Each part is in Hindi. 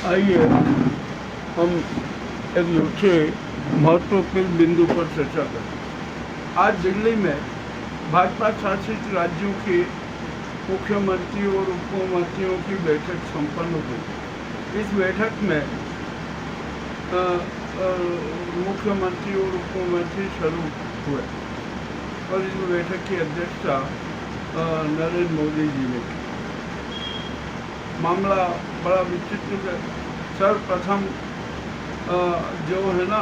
आइए हम एक दूसरे महत्वपूर्ण बिंदु पर चर्चा करें। आज दिल्ली में भाजपा शासित राज्यों के मुख्यमंत्री और उप मुख्यमंत्रियों की बैठक संपन्न हुई। इस बैठक में मुख्यमंत्री और उप मुख्यमंत्री स्वरूप हुए और इस बैठक की अध्यक्षता नरेंद्र मोदी जी ने की। मामला बड़ा विचित्र है। सर्वप्रथम जो है ना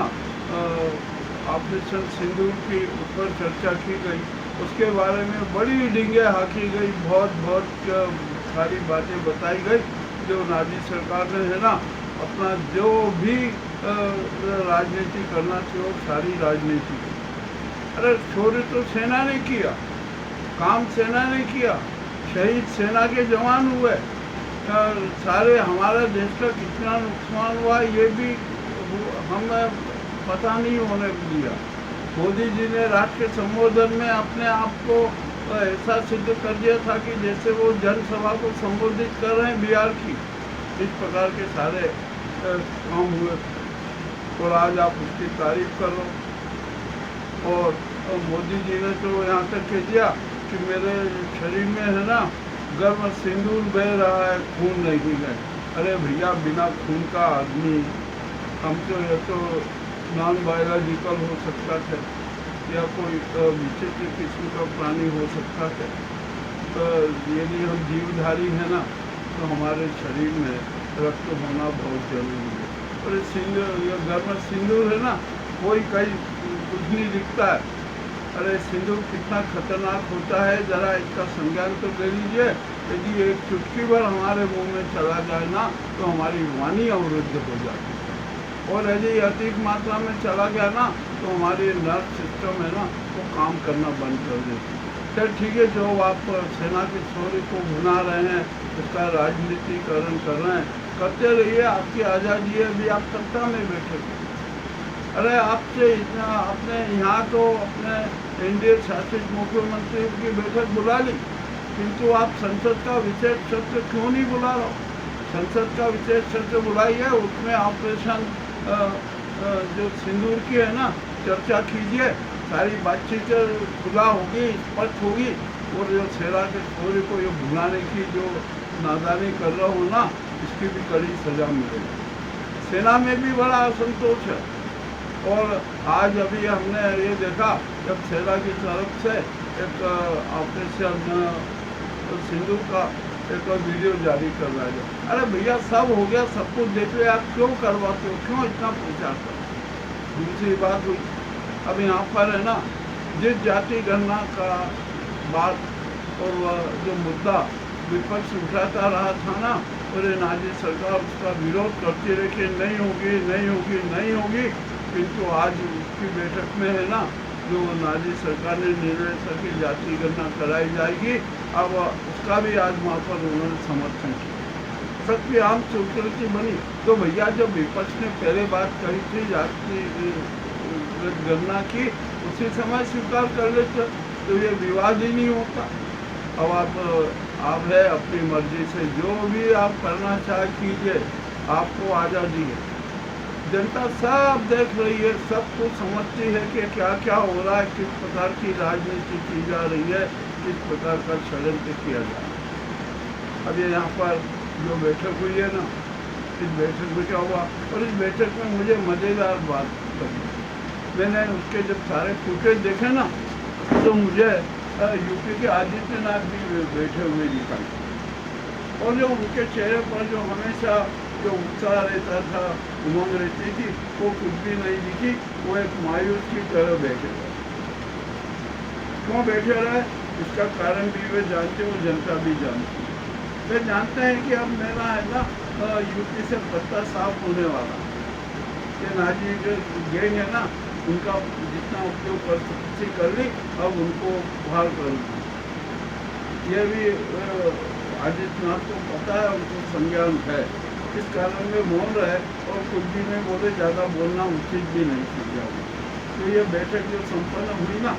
ऑपरेशन सिंदूर के ऊपर चर्चा की गई, उसके बारे में बड़ी डिंगे हाँकी गई, बहुत सारी बातें बताई गई। जो नाजी सरकार ने है ना अपना जो भी राजनीति करना चाहिए वो सारी राजनीति की। अरे चोरी तो सेना ने किया, काम सेना ने किया, शहीद सेना के जवान हुए, सारे हमारा देश का कितना नुकसान हुआ ये भी हमें पता नहीं होने दिया। मोदी जी ने राष्ट्र के संबोधन में अपने आप को ऐसा सिद्ध कर दिया था कि जैसे वो जनसभा को संबोधित कर रहे हैं बिहार की। इस प्रकार के सारे काम हुए और आज आप उसकी तारीफ कर लो। और मोदी जी ने तो यहाँ तक कह दिया कि मेरे शरीर में है ना गर्म सिंदूर बह रहा है, खून नहीं है। अरे भैया, बिना खून का आदमी हम तो यह तो नॉन बायोलॉजिकल हो सकता है या कोई विचित्र किस्म का प्राणी हो सकता है। तो यदि हम जीवधारी है ना तो हमारे शरीर में रक्त होना बहुत जरूरी है। और सिंदूर, यह गर्म सिंदूर है ना, कोई कहीं कुछ नहीं दिखता है। अरे सिंदूर कितना खतरनाक होता है, जरा इसका संज्ञान तो ले लीजिए। यदि एक चुटकी भर हमारे मुंह में चला जाए ना तो हमारी वाणी अवरुद्ध हो जाती है, और यदि अधिक मात्रा में चला गया ना तो हमारी नर्व सिस्टम है ना वो काम करना बंद कर देती है। चल ठीक है, जो आप सेना की चोरी को भुना रहे हैं, उसका राजनीतिकरण कर रहे हैं, करते रहिए, आपकी आज़ादी है, अभी आप सत्ता में बैठे। अरे आपसे इतना आपने यहाँ तो अपने एनडीए शासित मुख्यमंत्री की बैठक बुला ली, किंतु आप संसद का विशेष सत्र क्यों नहीं बुला रहे हो? संसद का विशेष सत्र बुलाइए, उसमें ऑपरेशन जो सिंदूर की है ना चर्चा कीजिए, सारी बातचीत खुला होगी, स्पष्ट होगी। और जो सेना के चोरी को ये भुलाने की जो नादानी कर रहा हो ना, इसकी भी कड़ी सजा मिलेगी। सेना में भी बड़ा असंतोष है। और आज अभी हमने ये देखा जब सेना की तरफ से एक ऑपरेशन सिंदूर का एक वीडियो जारी करवाया गया। अरे भैया, सब हो गया, सब कुछ देख लिया, आप क्यों करवाते हो, क्यों इतना प्रचार करो? दूसरी बात हुई, अब यहाँ पर है ना जिस जाति गणना का बात और जो मुद्दा विपक्ष उठाता रहा था ना, और ये नाजी सरकार उसका विरोध करती रही कि नहीं होगी नहीं होगी नहीं होगी, किंतु आज उसकी बैठक में है ना जो नाजी सरकार ने निर्णय था कि जाति गणना कराई जाएगी, अब उसका भी आज वहाँ पर उन्होंने समर्थन किया। सबकी आम स्वीकृति बनी। तो भैया, जब विपक्ष ने पहले बात कही थी जाति गणना की, उसी समय स्वीकार कर लेते तो ये विवाद ही नहीं होता। अब आप है अपनी मर्जी से जो भी आप करना चाहे कीजिए, आपको आज़ादी है। जनता सब देख रही है, सब कुछ समझती है कि क्या क्या हो रहा है, किस प्रकार की राजनीति की जा रही है, किस प्रकार का षड्यंत्र किया जा रहा है। अब ये यहाँ पर जो बैठक हुई है ना, इस बैठक में क्या हुआ, और इस बैठक में मुझे मज़ेदार बात लगी। मैंने उसके जब सारे फुटेज देखे ना तो मुझे यूपी के आदित्यनाथ भी बैठे हुए दिखाई, और जो उनके चेहरे पर जो हमेशा जो उत्साह रहता था, उमंग रहती थी, वो कुछ भी नहीं दिखी। वो एक मायूस की तरह बैठे रहे। क्यों बैठे रहे, इसका कारण भी वे जानते, वो जनता भी जानती है। वे जानते हैं कि अब मेरा है ना यूपी से पत्ता साफ होने वाला। ये नाजी जो गैंग है ना, उनका जितना उपयोग कर सकती कर ली, अब उनको बाहर कर दी। ये भी आदित्यनाथ को पता है, उनको संज्ञान है। इस कारण में मौन रहे और कुछ भी नहीं बोले, ज़्यादा बोलना उचित भी नहीं समझा। तो ये बैठक जो संपन्न हुई ना,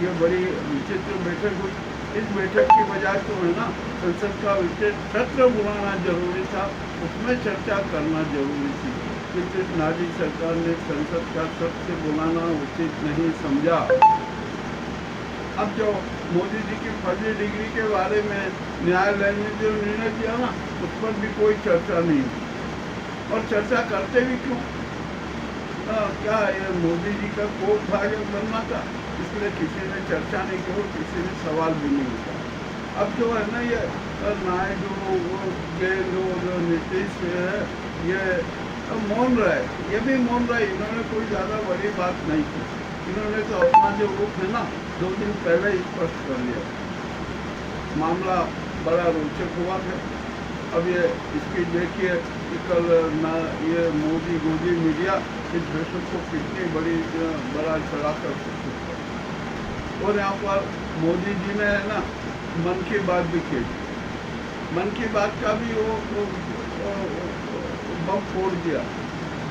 ये बड़ी विचित्र बैठक हुई। इस बैठक की बजाय तो है ना संसद का विशेष सत्र बुलाना जरूरी था, उसमें चर्चा करना जरूरी थी, किंतु नाजी सरकार ने संसद का सत्र बुलाना उचित नहीं समझा। अब जो मोदी जी की फर्जी डिग्री के बारे में न्यायालय ने जो निर्णय दिया ना, उस पर भी कोई चर्चा नहीं हुई। और चर्चा करते भी क्यों? क्या ये मोदी जी का कोर्ट भाजन बनना था, इसलिए किसी ने चर्चा नहीं की, किसी ने सवाल भी नहीं किया। अब जो है ना ये नायडू, गेहलो, जो नीतीश है, ये मौन रहे, ये भी मौन रहे। इन्होंने कोई ज़्यादा बड़ी बात नहीं की। इन्होंने तो अपना जो रुख है ना 2 दिन पहले ही स्पष्ट कर लिया। मामला बड़ा रोचक हुआ था। अब ये इसकी देखिए कि कल ना ये मोदी गोदी मीडिया इस विषय को कितनी बड़ा चढ़ा कर सकते। और यहाँ पर मोदी जी ने है ना मन की बात भी की। मन की बात का भी वो बम फोड़ दिया।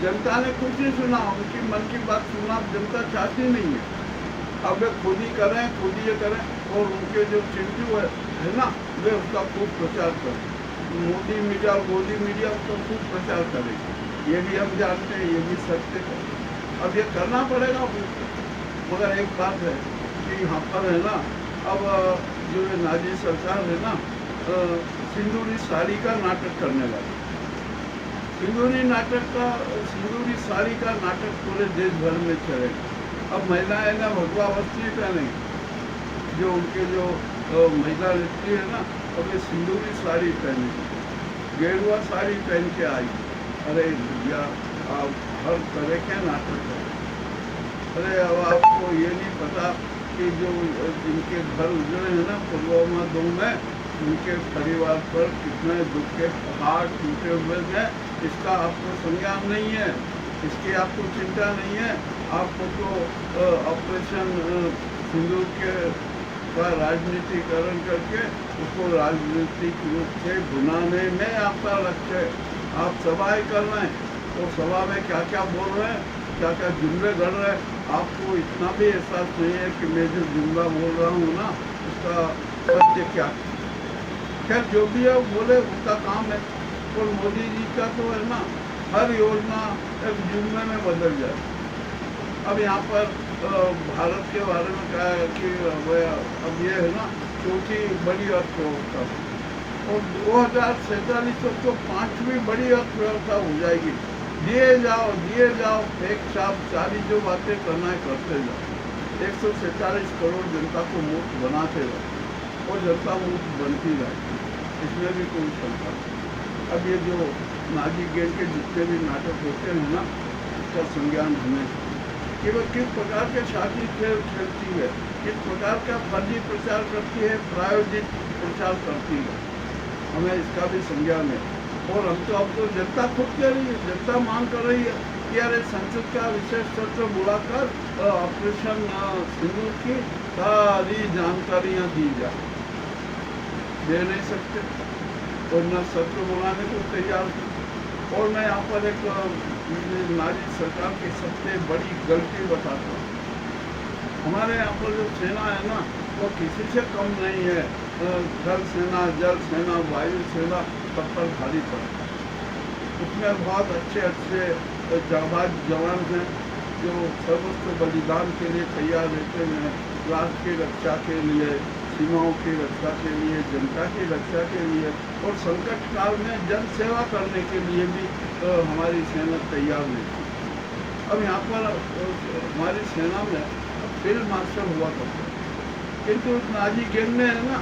जनता ने कुछ नहीं सुना, उनकी मन की बात सुनना जनता चाहती नहीं है। अब वे खुद ही करें, खुद ही ये करें, और उनके जो चिंटू है ना, वे उसका खूब प्रचार करें। मोदी मीडिया और मोदी मीडिया उसका खूब प्रचार करेगी। ये भी हम जानते हैं, ये भी सत्य है। अब ये करना पड़ेगा उनको। मगर एक बात है कि यहाँ पर है ना, अब जो नाजी सरकार है ना, सिंदूरी साड़ी का नाटक करने वाली। सिंदूरी साड़ी का नाटक पूरे देश भर में चलेगा। अब महिलाएं ना भगवा वस्त्र पहनेंगी, जो उनके जो महिला रहती है ना, अब ये सिंदूरी साड़ी पहनी, गेरुआ साड़ी पहन के आई। अरे भैया, आप हर तरह के नाटक करें। अरे अब आपको ये नहीं पता कि जो जिनके घर उजड़े हैं ना पुलवामा 2 में, उनके परिवार पर कितने दुख के पहाड़ टूटे हुए हैं, इसका आपको संज्ञान नहीं है, इसकी आपको चिंता नहीं है। आपको तो ऑपरेशन सिंदूर के का राजनीतिकरण करके उसको राजनीतिक रूप से भुनाने में आपका लक्ष्य है। आप सभाएं कर रहे हैं, तो सभा में क्या क्या बोल रहे हैं, क्या क्या जुमले गढ़ रहे हैं, आपको इतना भी एहसास नहीं है कि मैं जो जुमला बोल रहा हूँ ना, उसका सत्य क्या। खैर जो भी है बोले, उसका काम है। और मोदी जी का तो है ना, हर योजना एक जुमले में बदल जाए। अब यहाँ पर भारत के बारे में कहा है कि अब ये है ना चौथी बड़ी अर्थव्यवस्था, और 2047 तक तो 5वीं बड़ी अर्थव्यवस्था हो जाएगी। दिए जाओ, एक छाप सारी जो बातें करना है करते जाओ। 147 करोड़ जनता को मुफ्त बनाते जाओ, और जनता मुफ्त बनती जाए, इसमें भी कोई शंका नहीं। अब ये जो नाजी गैंग के जितने भी नाटक होते हैं ना, उसका संज्ञान हमें कि वो किस प्रकार के शादी खेल खेलती है, किस प्रकार का फर्जी प्रचार करती है, प्रायोजित प्रचार करती है, हमें इसका भी संज्ञान है। और हम तो अब तो जनता खुद कह रही है, जनता मांग कर रही है कि अरे संसद का विशेष सत्र बुलाकर ऑपरेशन सिंदूर की सारी जानकारियाँ दी जाए। दे नहीं सकते, और न सत्र बुलाने को तैयार। और मैं यहाँ पर एक नाजी सरकार की सबसे बड़ी गलती बताता हूँ। हमारे यहाँ पर जो सेना है ना, वो किसी से कम नहीं है। थल सेना, जल सेना, वायु सेना, सब पर भारी पड़ता है। उसमें बहुत अच्छे जाबाज जवान हैं जो सर्वस्व बलिदान के लिए तैयार रहते हैं, राष्ट्र की रक्षा के लिए, सीमाओं की रक्षा के लिए, जनता की रक्षा के लिए, और संकट काल में जन सेवा करने के लिए भी हमारी सेना तैयार रहती है। अब यहाँ पर हमारी सेना में फील्ड मार्शल हुआ करता है, किंतु नाजी गैंग ने है ना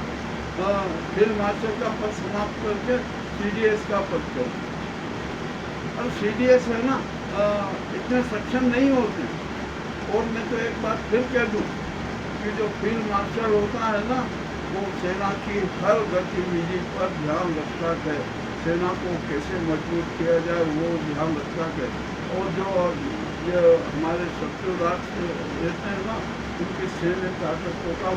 फील्ड मार्शल का पद समाप्त करके CDS का पद कर दिया। और CDS है ना इतने सक्षम नहीं होते। और मैं तो एक बात फिर कह दूँ कि जो फील्ड मार्शल होता है ना, वो सेना की हर गतिविधि पर ध्यान रखता है, सेना को कैसे मजबूत किया जाए वो ध्यान रखता है। और जो हमारे शत्रु राष्ट्र रहते हैं ना, उनकी सैन्य ताकतों का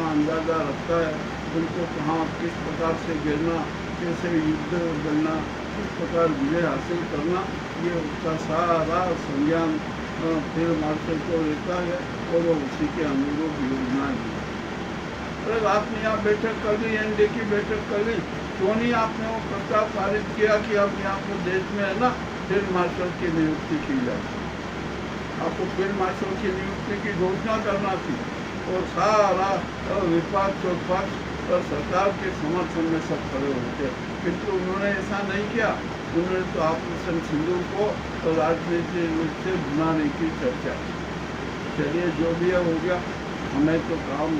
अंदाज़ा रखता है, उनको कहाँ किस प्रकार से गिरना, कैसे युद्ध लड़ना, किस प्रकार विजय हासिल करना, ये उसका सारा संज्ञान फील्ड मार्शल को रहता है, और वो उसी के अनुरूप योजना दी। अरे आपने यहाँ बैठक कर ली, एनडीए की बैठक कर ली, क्यों नहीं आपने वो प्रस्ताव पारित किया कि अब यहाँ पर देश में है ना फील्ड मार्शल की नियुक्ति की जाए। आपको फील्ड मार्शल की नियुक्ति की घोषणा करना थी और सारा विपक्ष और पक्ष और सरकार के समर्थन में सब खड़े होते, किंतु उन्होंने ऐसा नहीं किया। उन्होंने तो ऑपरेशन सिंदूर को राजनीतिक रूप से बनाने की चर्चा। चलिए जो भी है हो गया, हमें तो काम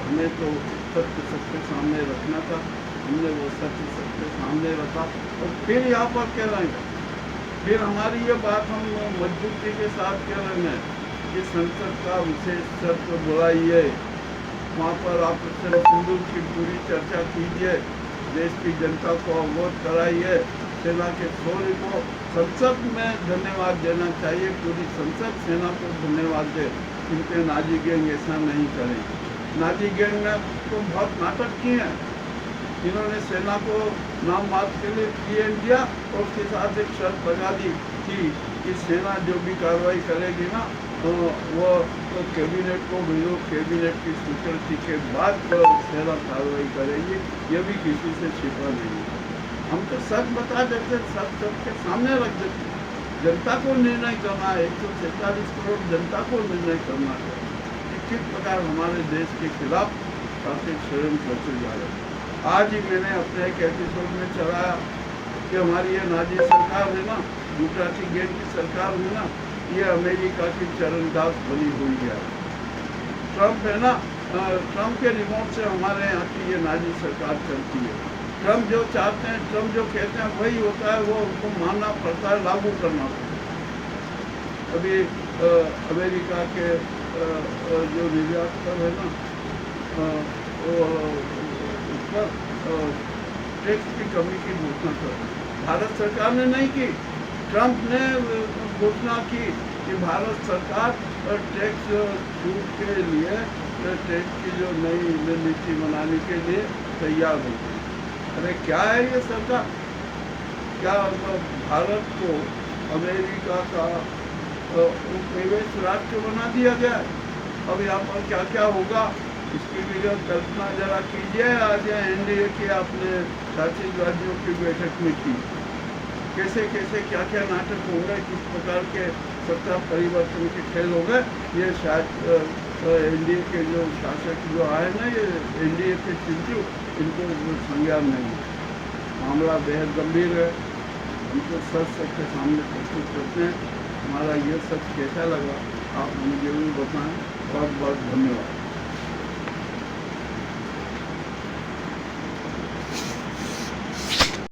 हमें तो सत्य सबके सामने रखना था, हमने वो सत्य सबके सामने रखा और फिर यहाँ पर कह रहे हैं, फिर हमारी ये बात हम मजबूती के साथ कह रहे हैं कि संसद का विशेष सत्र बुलाइए, वहाँ पर ऑपरेशन सिंदूर की पूरी चर्चा कीजिए, देश की जनता को अवगत कराइए, सेना के शौर्य को संसद में धन्यवाद देना चाहिए, पूरी संसद सेना को धन्यवाद दे। इनके नाजी गैंग ऐसा नहीं करें। नाजी गैंग ने तो बहुत नाटक किए हैं, इन्होंने सेना को नाम मात्र के लिए पीएन दिया और उसके साथ एक शर्त लगा दी थी कि सेना जो भी कार्रवाई करेगी ना वो कैबिनेट को भेजो, कैबिनेट की स्वीकृति के बाद सेना कार्रवाई करेगी, ये भी किसी से छिपा नहीं है। हम तो सच बता देते, सब सबके सामने रख देते। जनता को निर्णय करना है, 147 करोड़ जनता को निर्णय करना है कि किस प्रकार हमारे देश के खिलाफ काफी षड्यंत्र रचे जा रहे हैं। आज ही मैंने अपने एक एपिसोड में चलाया कि हमारी ये नाजी सरकार है ना, गुजराती गैंग की सरकार है ना, ये अमेरिका की चरणदास बनी हुई है। ट्रम्प है ना, ट्रम्प के रिमोट से हमारे यहाँ की ये नाजी सरकार चलती है। ट्रम्प जो चाहते हैं, ट्रम्प जो कहते हैं वही होता है, वो उनको मानना पड़ता है, लागू करना पड़ता है। अभी अमेरिका के जो निर्यात पर है ना, उस पर टैक्स की कमी की घोषणा कर भारत सरकार ने नहीं की, ट्रम्प ने घोषणा की कि भारत सरकार टैक्स छूट के लिए, टैक्स की जो नई नीति बनाने के लिए तैयार हो गई। अरे क्या है ये सरकार? क्या भारत को अमेरिका का उपनिवेश राष्ट्र बना दिया गया है? अब यहाँ पर क्या क्या होगा इसकी भी कल्पना जरा कीजिए। आज एनडीए के अपने शासित राज्यों की बैठक में की, कैसे कैसे क्या क्या नाटक होंगे, किस प्रकार के सत्ता परिवर्तन के खेल हो गए। ये शायद एनडीए के जो शासक जो आए ना, ये एनडीए के चिंटू, इनको संज्ञान नहीं है। मामला बेहद गंभीर है, हमको सच सबके सामने प्रस्तुत करते हैं। हमारा ये सच कैसा लगा आप हमें जरूर बताएं। बहुत बहुत धन्यवाद।